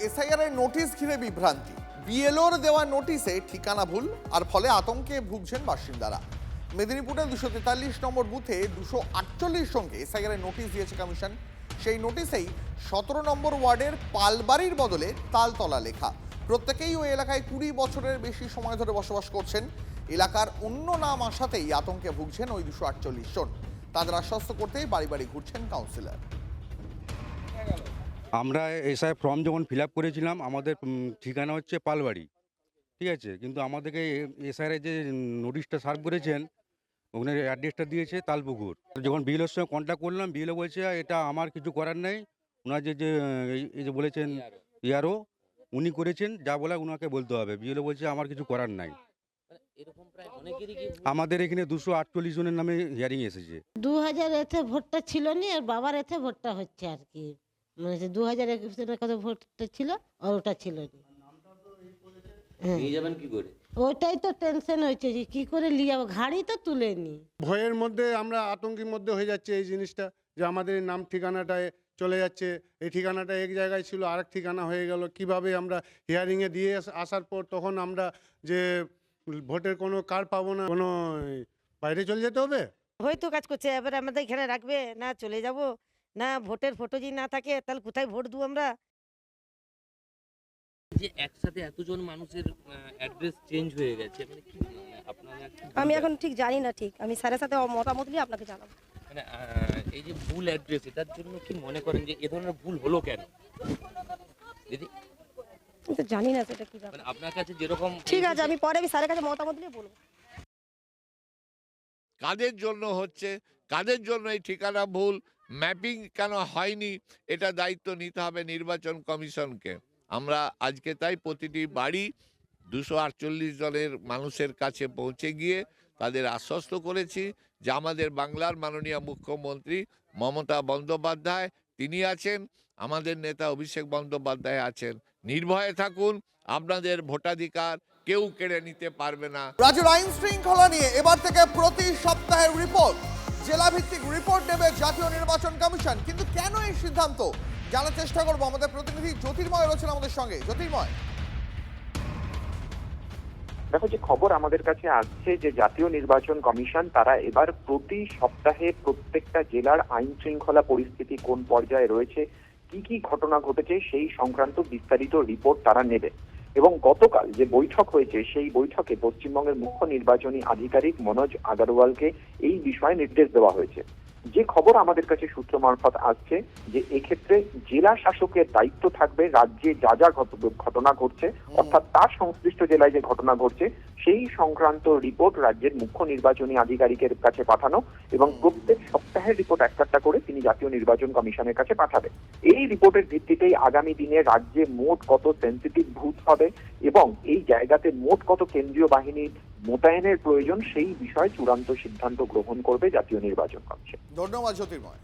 SIR এর notice ঘিরে বিভ্রান্তি। বিএলওর দেওয়া নোটিশে ঠিকানা ভুল, আর ফলে আতঙ্কে ভুগছেন বাসিন্দারা। মেদিনীপুরের 243 নম্বর বুথে 248 জনকে এসআইআর এর নোটিশ দিয়েছে কমিশন। সেই নোটিশেই 17 নম্বর ওয়ার্ডের পালবাড়ির বদলে তালতলা লেখা। প্রত্যেকেই ওই এলাকায় 20 বছরের বেশি সময় ধরে বসবাস করছেন। এলাকার অন্য নাম আসাতেই আতঙ্কে ভুগছেন ওই 248 জন। তাদের আশ্বস্ত করতেই বাড়ি বাড়ি ঘুরছেন কাউন্সিলর। আমরা এসআই ফর্ম যখন ফিল আপ করেছিলাম, আমাদের ঠিকানা হচ্ছে পালবাড়ি, ঠিক আছে। কিন্তু আমাদেরকে এসআইয়ের যে নোটিশটা সার্ভ করেছেন, ওখানে অ্যাড্রেসটা দিয়েছে তালপুকুর। যখন বিএলওর সঙ্গে কন্ট্যাক্ট করলাম, বিএলও বলছে এটা আমার কিছু করার নেই। ওনার এই যে বলেছেন ইয়ারও উনি করেছেন, যা বলা ওনাকে বলতে হবে। বিএলও বলছে আমার কিছু করার নাই। আমাদের এখানে 248 জনের নামে হিয়ারিং এসেছে। 2000 এতে ভোটটা ছিল নি, আর বাবার এতে ভোটটা হচ্ছে আর কি। মানে 2021 কত ভোটটা ছিল আর ওটা ছিল না। নিয়ে যাবেন কি করে? ওইটাই তো টেনশন হয়েছে যে কি করে নিয়ে যাবো, গাড়ি তো তুলেনি। ভয়ের মধ্যে আমরা আতঙ্কের মধ্যে হয়ে যাচ্ছে এই জিনিসটা, যে আমাদের নাম ঠিকানাটায় চলে যাচ্ছে। এই ঠিকানাটা এক জায়গায় ছিল, আরেক ঠিকানা হয়ে গেল। কিভাবে আমরা হিয়ারিংয়ে দিয়ে আসার পর তখন আমরা যে ভোটের কোনো কার্ড পাবো না, কোনো বাইরে চলে যেতে হবে। হয়তো কাজ করছে, এবার আমাদের এখানে রাখবে না, চলে যাব না। ভোটের ফটো যদি না থাকে তাহলে কোথায় ভোট দেবো আমরা? যে একসাথে এতজন মানুষের অ্যাড্রেস চেঞ্জ হয়ে গেছে, মানে কি আপনারা আমি এখন ঠিক জানি না, ঠিক আমি স্যারের সাথে মতামত নিয়ে আপনাকে জানাবো। মানে এই যে ভুল অ্যাড্রেস, এটার জন্য কি মনে করেন যে এ ধরনের ভুল হলো কেন দিদি? আমি তো জানি না সেটা কি ব্যাপার। মানে আপনার কাছে যেরকম ঠিক আছে, আমি পরে স্যারের কাছে মতামত নিয়ে বলবো। কাদের জন্য হচ্ছে, কাদের জন্য এই ঠিকানা ভুল, ম্যাপিং কেন হয়নি, এটা দায়িত্ব নিতে হবে নির্বাচন কমিশনকে। আমরা আজকে তাই প্রতিটি বাড়ি 248 জনের মানুষের কাছে পৌঁছে গিয়ে তাদের আশ্বস্ত করেছি যে আমাদের বাংলার মাননীয় মুখ্যমন্ত্রী মমতা বন্দ্যোপাধ্যায় তিনি আছেন, আমাদের নেতা অভিষেক বন্দ্যোপাধ্যায় আছেন। নির্ভয়ে থাকুন, আপনাদের ভোটাধিকার কেউ কেড়ে নিতে পারবে না। রাজ্যের আইন শৃঙ্খলা নিয়ে এবার থেকে প্রতি সপ্তাহের রিপোর্ট, জেলা ভিত্তিক রিপোর্ট দেবে জাতীয় নির্বাচন কমিশন। কিন্তু কেন এই সিদ্ধান্ত জানার চেষ্টা করবো। আমাদের প্রতিনিধি জ্যোতির্ময় রয়েছেন আমাদের সঙ্গে। জ্যোতির্ময়, দেখো, যে খবর আমাদের কাছে আসছে যে জাতীয় নির্বাচন কমিশন তারা এবার প্রতি সপ্তাহে প্রত্যেকটা জেলার আইন শৃঙ্খলা পরিস্থিতি কোন পর্যায়ে রয়েছে, কি কি ঘটনা ঘটেছে সেই সংক্রান্ত বিস্তারিত রিপোর্ট তারা নেবে। এবং গতকাল যে বৈঠক হয়েছে সেই বৈঠকে পশ্চিমবঙ্গের মুখ্য নির্বাচনী আধিকারিক মনোজ আগরওয়ালকে এই বিষয়ে নির্দেশ দেওয়া হয়েছে। যে খবর আমাদের কাছে সূত্র মারফত আসছে যে এক্ষেত্রে জেলা শাসকের দায়িত্ব থাকবে রাজ্যে যা যা ঘটনা ঘটছে, অর্থাৎ তার সংশ্লিষ্ট জেলায় যে ঘটনা ঘটছে সেই সংক্রান্ত রিপোর্ট রাজ্যের মুখ্য নির্বাচনী আধিকারিকের কাছে পাঠানো, এবং প্রত্যেক সপ্তাহের রিপোর্ট একটা করে তিনি জাতীয় নির্বাচন কমিশনের কাছে পাঠাবেন। এই রিপোর্টের ভিত্তিতেই আগামী দিনে রাজ্যে মোট কত সেন্সিটিভ বুথ হবে এবং এই জায়গাতে মোট কত কেন্দ্রীয় বাহিনীর মোতায়েনের প্রয়োজন সেই বিষয়ে চূড়ান্ত সিদ্ধান্ত গ্রহণ করবে জাতীয় নির্বাচন কমিশন। ধন্যবাদ জ্যোতির্ময়।